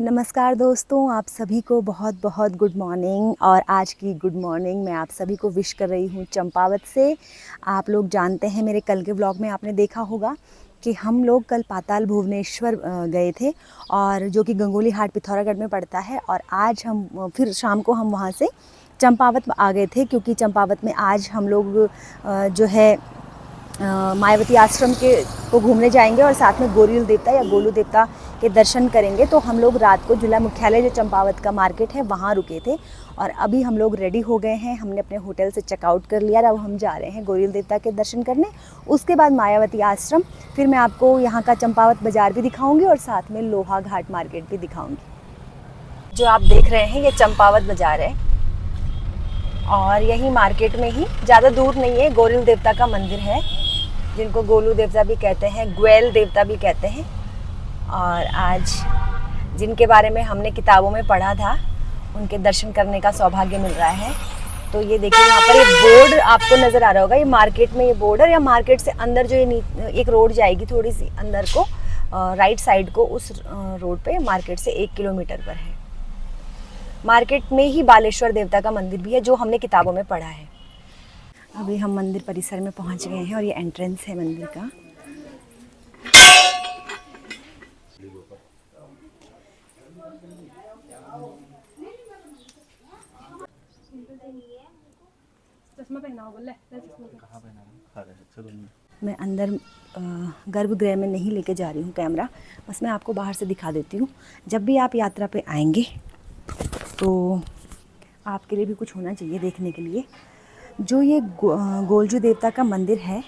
नमस्कार दोस्तों, आप सभी को बहुत बहुत गुड मॉर्निंग। और आज की गुड मॉर्निंग मैं आप सभी को विश कर रही हूँ चंपावत से। आप लोग जानते हैं, मेरे कल के व्लॉग में आपने देखा होगा कि हम लोग कल पाताल भुवनेश्वर गए थे, और जो कि गंगोली हाट पिथौरागढ़ में पड़ता है। और आज हम फिर शाम को हम वहाँ से चंपावत आ गए थे, क्योंकि चंपावत में आज हम लोग जो है मायावती आश्रम को घूमने जाएंगे और साथ में गोरील देवता या गोलू देवता के दर्शन करेंगे। तो हम लोग रात को जिला मुख्यालय जो चंपावत का मार्केट है वहाँ रुके थे, और अभी हम लोग रेडी हो गए हैं। हमने अपने होटल से चेकआउट कर लिया, अब हम जा रहे हैं गोरील देवता के दर्शन करने, उसके बाद मायावती आश्रम। फिर मैं आपको यहाँ का चंपावत बाज़ार भी दिखाऊँगी और साथ में लोहा घाट मार्केट भी दिखाऊँगी। जो आप देख रहे हैं ये चंपावत बाज़ार है, और यही मार्केट में ही, ज़्यादा दूर नहीं है, गोरील देवता का मंदिर है, जिनको गोलू देवता भी कहते हैं, ग्वेल देवता भी कहते हैं। और आज जिनके बारे में हमने किताबों में पढ़ा था, उनके दर्शन करने का सौभाग्य मिल रहा है। तो ये देखिए, यहाँ पर एक बोर्ड आपको नज़र आ रहा होगा, ये मार्केट में ये बोर्ड है, या मार्केट से अंदर जो ये एक रोड जाएगी थोड़ी सी अंदर को, राइट साइड को, उस रोड पे मार्केट से 1 किलोमीटर पर है। मार्केट में ही बालेश्वर देवता का मंदिर भी है, जो हमने किताबों में पढ़ा है। अभी हम मंदिर परिसर में पहुंच गए हैं, और ये एंट्रेंस है मंदिर का। मैं अंदर गर्भगृह में नहीं लेके जा रही हूँ कैमरा, बस मैं आपको बाहर से दिखा देती हूँ। जब भी आप यात्रा पे आएंगे तो आपके लिए भी कुछ होना चाहिए देखने के लिए। जो ये गोलजू देवता का मंदिर है,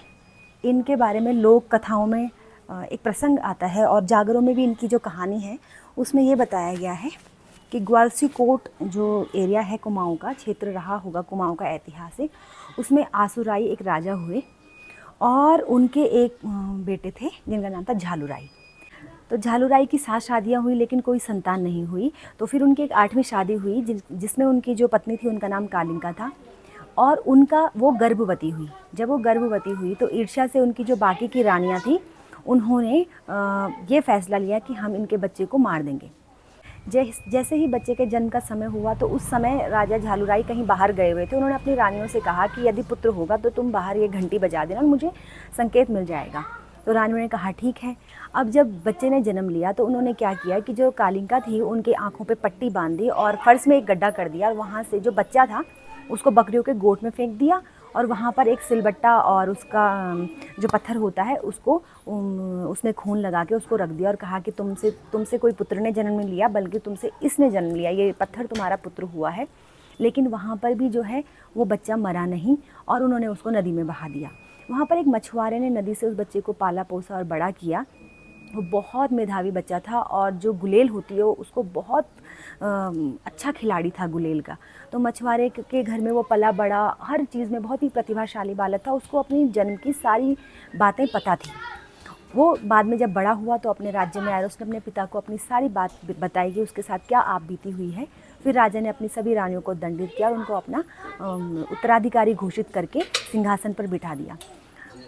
इनके बारे में लोक कथाओं में एक प्रसंग आता है, और जागरों में भी इनकी जो कहानी है उसमें ये बताया गया है कि ग्वालसी कोट जो एरिया है, कुमाऊँ का क्षेत्र रहा होगा, कुमाऊँ का ऐतिहासिक, उसमें आसुराई एक राजा हुए, और उनके एक बेटे थे जिनका नाम था झालुराई। तो झालुराई की 7 शादियाँ हुई, लेकिन कोई संतान नहीं हुई। तो फिर उनकी एक 8वीं शादी हुई, जिसमें उनकी जो पत्नी थी उनका नाम कालिंका था, और वो गर्भवती हुई। जब वो गर्भवती हुई तो ईर्ष्या से उनकी जो बाकी की रानियां थी, उन्होंने ये फैसला लिया कि हम इनके बच्चे को मार देंगे। जैसे ही बच्चे के जन्म का समय हुआ, तो उस समय राजा झालुराई कहीं बाहर गए हुए थे। उन्होंने अपनी रानियों से कहा कि यदि पुत्र होगा तो तुम बाहर ये घंटी बजा देना, मुझे संकेत मिल जाएगा। तो रानियों ने कहा ठीक है। अब जब बच्चे ने जन्म लिया तो उन्होंने क्या किया कि जो कालिंका थी उनके आँखों पे पट्टी बांध दी, और फर्श में एक गड्ढा कर दिया, और वहाँ से जो बच्चा था उसको बकरियों के गोठ में फेंक दिया, और वहाँ पर एक सिलबट्टा और उसका जो पत्थर होता है उसको उसमें खून लगा के उसको रख दिया, और कहा कि तुमसे कोई पुत्र ने जन्म नहीं लिया, बल्कि तुमसे इसने जन्म लिया, ये पत्थर तुम्हारा पुत्र हुआ है। लेकिन वहाँ पर भी जो है वो बच्चा मरा नहीं, और उन्होंने उसको नदी में बहा दिया। वहाँ पर एक मछुआरे ने नदी से उस बच्चे को पाला पोसा और बड़ा किया। वो बहुत मेधावी बच्चा था, और जो गुलेल होती है उसको बहुत अच्छा खिलाड़ी था गुलेल का। तो मछुआरे के घर में वो पला बड़ा, हर चीज़ में बहुत ही प्रतिभाशाली बालक था। उसको अपनी जन्म की सारी बातें पता थी। वो बाद में जब बड़ा हुआ तो अपने राज्य में आया, उसने अपने पिता को अपनी सारी बात बताई कि उसके साथ क्या आप बीती हुई है। फिर राजा ने अपनी सभी रानियों को दंडित किया और उनको अपना उत्तराधिकारी घोषित करके सिंहासन पर बिठा दिया।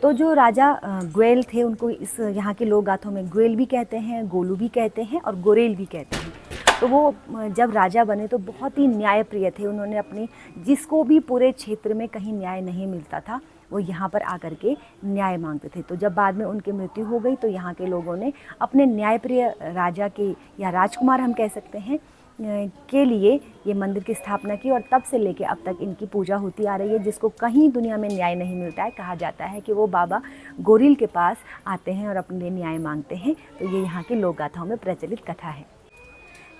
तो जो राजा ग्वेल थे, उनको इस यहाँ के लोक गाथों में ग्वेल भी कहते हैं, गोलू भी कहते हैं, और गोरेल भी कहते हैं। तो वो जब राजा बने तो बहुत ही न्यायप्रिय थे। उन्होंने अपनी, जिसको भी पूरे क्षेत्र में कहीं न्याय नहीं मिलता था, वो यहाँ पर आकर के न्याय मांगते थे। तो जब बाद में उनकी मृत्यु हो गई तो यहाँ के लोगों ने अपने न्यायप्रिय राजा के, या राजकुमार हम कह सकते हैं, के लिए ये मंदिर की स्थापना की, और तब से लेके अब तक इनकी पूजा होती आ रही है। जिसको कहीं दुनिया में न्याय नहीं मिलता है, कहा जाता है कि वो बाबा गोरील के पास आते हैं और अपने लिए न्याय मांगते हैं। तो ये यहाँ की लोक गाथाओं में प्रचलित कथा है।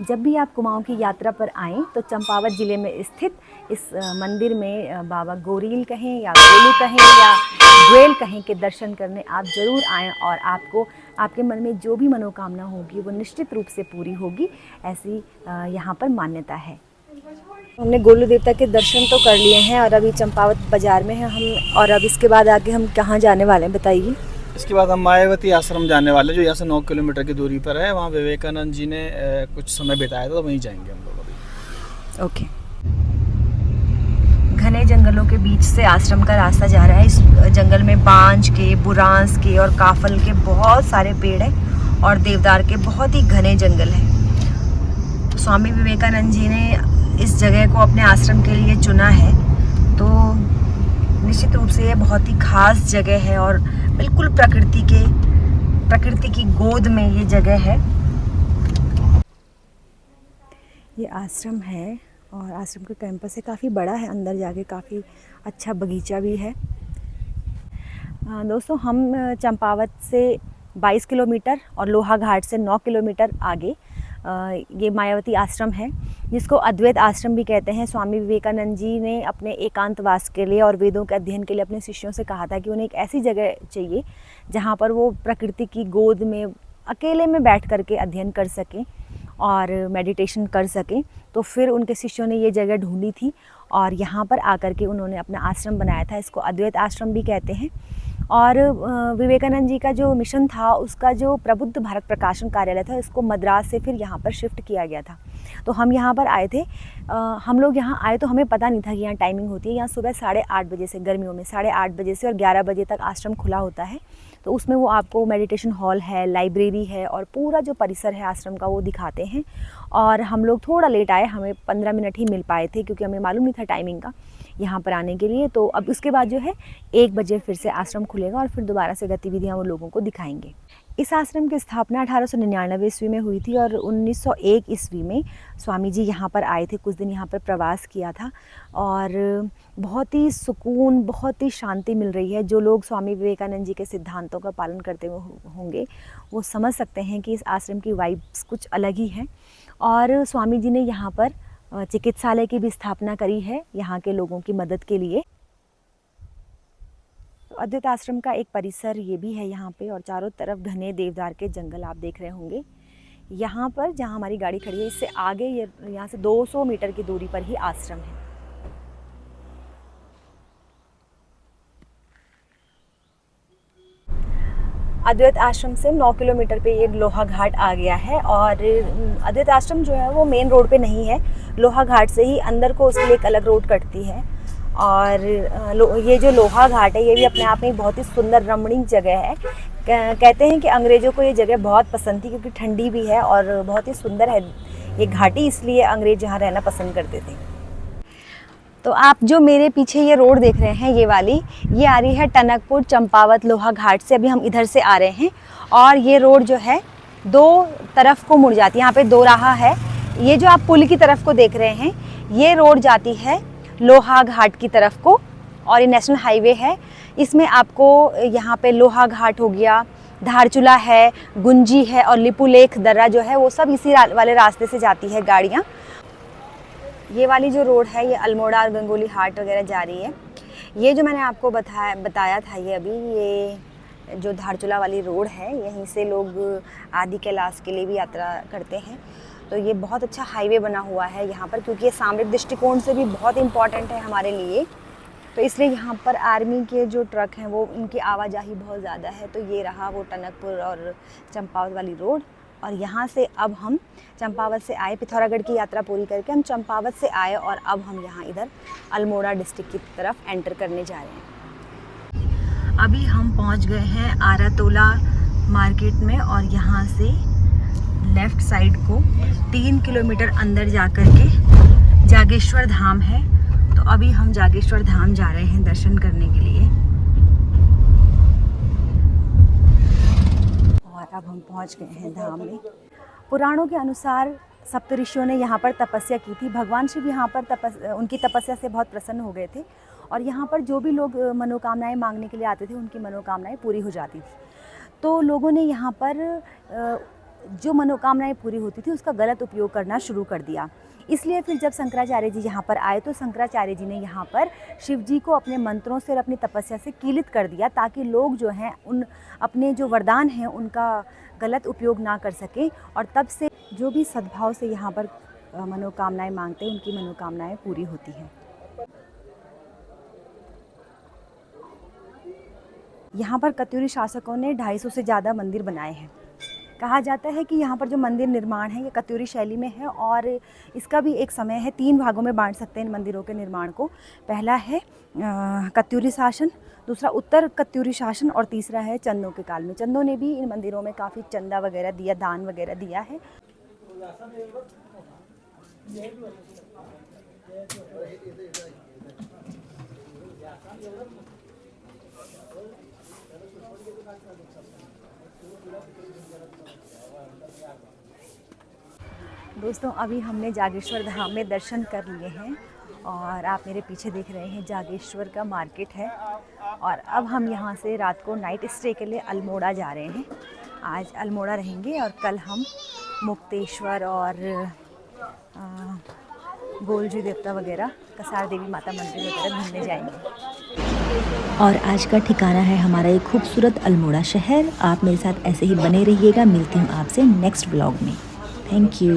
जब भी आप कुमाऊँ की यात्रा पर आएँ तो चंपावत ज़िले में स्थित इस मंदिर में बाबा गोरील कहें या गोलू कहें या ग्वेल कहें के दर्शन करने आप ज़रूर आएँ, और आपको आपके मन में जो भी मनोकामना होगी वो निश्चित रूप से पूरी होगी, ऐसी यहाँ पर मान्यता है। हमने गोलू देवता के दर्शन तो कर लिए हैं, और अभी चंपावत बाज़ार में हैं हम, और अब इसके बाद आगे हम कहाँ जाने वाले हैं बताइए। इसके बाद हम मायावती आश्रम जाने वाले, जो यहाँ से 9 किलोमीटर की दूरी पर है। वहाँ विवेकानंद जी ने कुछ समय बिताया था, तो वहीं जाएंगे हम लोग अभी। ओके। घने जंगलों के बीच से आश्रम का रास्ता जा रहा है। इस जंगल में बांज के, बुरांस के और काफल के बहुत सारे पेड़ हैं, और देवदार के बहुत ही घने जंगल हैं। स्वामी विवेकानंद जी ने इस जगह को अपने आश्रम के लिए चुना है, तो निश्चित रूप से ये बहुत ही खास जगह है और बिल्कुल प्रकृति की गोद में ये जगह है। ये आश्रम है और आश्रम का कैंपस है, काफ़ी बड़ा है, अंदर जाके काफ़ी अच्छा बगीचा भी है। दोस्तों, हम चंपावत से 22 किलोमीटर और लोहा घाट से 9 किलोमीटर आगे ये मायावती आश्रम है, जिसको अद्वैत आश्रम भी कहते हैं। स्वामी विवेकानंद जी ने अपने एकांतवास के लिए और वेदों के अध्ययन के लिए अपने शिष्यों से कहा था कि उन्हें एक ऐसी जगह चाहिए जहाँ पर वो प्रकृति की गोद में अकेले में बैठ कर के अध्ययन कर सकें और मेडिटेशन कर सकें। तो फिर उनके शिष्यों ने ये जगह ढूंढी थी और यहाँ पर आकर के उन्होंने अपना आश्रम बनाया था। इसको अद्वैत आश्रम भी कहते हैं। और विवेकानंद जी का जो मिशन था, उसका जो प्रबुद्ध भारत प्रकाशन कार्यालय था, इसको मद्रास से फिर यहाँ पर शिफ्ट किया गया था। तो हम यहाँ पर आए थे, हम लोग यहाँ आए तो हमें पता नहीं था कि यहाँ टाइमिंग होती है। यहाँ सुबह 8:30 बजे से, गर्मियों में 8:30 बजे से और 11 बजे तक आश्रम खुला होता है। तो उसमें वो आपको मेडिटेशन हॉल है, लाइब्रेरी है और पूरा जो परिसर है आश्रम का वो दिखाते हैं। और हम लोग थोड़ा लेट आए, हमें 15 मिनट ही मिल पाए थे क्योंकि हमें मालूम नहीं था टाइमिंग का यहाँ पर आने के लिए। तो अब उसके बाद जो है 1 बजे फिर से आश्रम खुलेगा और फिर दोबारा से गतिविधियाँ वो लोगों को दिखाएंगे। इस आश्रम की स्थापना 1899 ईस्वी में हुई थी और 1901 ईस्वी में स्वामी जी यहाँ पर आए थे, कुछ दिन यहाँ पर प्रवास किया था और बहुत ही सुकून, बहुत ही शांति मिल रही है। जो लोग स्वामी विवेकानंद जी के सिद्धांतों का पालन करते होंगे वो समझ सकते हैं कि इस आश्रम की वाइब्स कुछ अलग ही है। और स्वामी जी ने यहाँ पर चिकित्सालय की भी स्थापना करी है यहाँ के लोगों की मदद के लिए। अद्वैत आश्रम का एक परिसर ये भी है यहाँ पे और चारों तरफ घने देवदार के जंगल आप देख रहे होंगे। यहाँ पर जहाँ हमारी गाड़ी खड़ी है, इससे आगे ये यहाँ से 200 मीटर की दूरी पर ही आश्रम है। अद्वैत आश्रम से 9 किलोमीटर पे ये लोहा घाट आ गया है और अद्वैत आश्रम जो है वो मेन रोड पे नहीं है, लोहा घाट से ही अंदर को उसके लिए एक अलग रोड कटती है। और ये जो लोहा घाट है ये भी अपने आप में बहुत ही सुंदर रमणीक जगह है। कहते हैं कि अंग्रेज़ों को ये जगह बहुत पसंद थी क्योंकि ठंडी भी है और बहुत ही सुंदर है ये घाटी, इसलिए अंग्रेज़ यहाँ रहना पसंद करते थे। तो आप जो मेरे पीछे ये रोड देख रहे हैं, ये वाली, ये आ रही है टनकपुर चंपावत लोहा घाट से। अभी हम इधर से आ रहे हैं और ये रोड जो है 2 तरफ को मुड़ जाती है। यहाँ पे 2 राह है। ये जो आप पुल की तरफ को देख रहे हैं, ये रोड जाती है लोहा घाट की तरफ को और ये नेशनल हाईवे है। इसमें आपको यहाँ पे लोहा घाट हो गया, धारचूला है, गुंजी है और लिपुलेख दर्रा जो है वो सब इसी वाले रास्ते से जाती है गाड़ियाँ। ये वाली जो रोड है ये अल्मोड़ा और गंगोली हाट वगैरह जा रही है। ये जो मैंने आपको बताया था, ये अभी ये जो धारचूला वाली रोड है, यहीं से लोग आदि कैलाश के लिए भी यात्रा करते हैं। तो ये बहुत अच्छा हाईवे बना हुआ है यहाँ पर, क्योंकि ये सामरिक दृष्टिकोण से भी बहुत इम्पॉर्टेंट है हमारे लिए। तो इसलिए यहाँ पर आर्मी के जो ट्रक हैं वो इनकी आवाजाही बहुत ज़्यादा है। तो ये रहा वो टनकपुर और चंपावत वाली रोड। और यहाँ से अब हम चंपावत से आए, पिथौरागढ़ की यात्रा पूरी करके हम चंपावत से आए और अब हम यहाँ इधर अल्मोड़ा डिस्ट्रिक्ट की तरफ एंटर करने जा रहे हैं। अभी हम पहुँच गए हैं आरातोला मार्केट में और यहाँ से लेफ़्ट साइड को 3 किलोमीटर अंदर जा कर के जागेश्वर धाम है। तो अभी हम जागेश्वर धाम जा रहे हैं दर्शन करने के लिए। और अब हम पहुंच गए हैं धाम में। पुराणों के अनुसार सप्तऋषियों ने यहाँ पर तपस्या की थी। भगवान शिव यहाँ पर उनकी तपस्या से बहुत प्रसन्न हो गए थे और यहाँ पर जो भी लोग मनोकामनाएं मांगने के लिए आते थे उनकी मनोकामनाएं पूरी हो जाती थी। तो लोगों ने यहाँ पर जो मनोकामनाएं पूरी होती थी उसका गलत उपयोग करना शुरू कर दिया। इसलिए फिर जब शंकराचार्य जी यहाँ पर आए तो शंकराचार्य जी ने यहाँ पर शिव जी को अपने मंत्रों से और अपनी तपस्या से कीलित कर दिया, ताकि लोग जो हैं उन अपने जो वरदान हैं उनका गलत उपयोग ना कर सकें। और तब से जो भी सद्भाव से यहाँ पर मनोकामनाएं मांगते हैं उनकी मनोकामनाएं पूरी होती हैं। यहाँ पर कत्यूरी शासकों ने 250 से ज़्यादा मंदिर बनाए हैं। कहा जाता है कि यहाँ पर जो मंदिर निर्माण है ये कत्यूरी शैली में है और इसका भी एक समय है। 3 भागों में बांट सकते हैं इन मंदिरों के निर्माण को। पहला है कत्यूरी शासन, दूसरा उत्तर कत्यूरी शासन और तीसरा है चंदों के काल में। चंदों ने भी इन मंदिरों में काफ़ी चंदा वगैरह दिया, दान वगैरह दिया है। दोस्तों अभी हमने जागेश्वर धाम में दर्शन कर लिए हैं और आप मेरे पीछे देख रहे हैं जागेश्वर का मार्केट है। और अब हम यहाँ से रात को नाइट स्टे के लिए अल्मोड़ा जा रहे हैं। आज अल्मोड़ा रहेंगे और कल हम मुक्तेश्वर और गोलजी देवता वगैरह, कसार देवी माता मंदिर वगैरह घूमने जाएंगे। और आज का ठिकाना है हमारा ये खूबसूरत अल्मोड़ा शहर। आप मेरे साथ ऐसे ही बने रहिएगा। मिलती हूँ आपसे नेक्स्ट व्लॉग में। Thank you.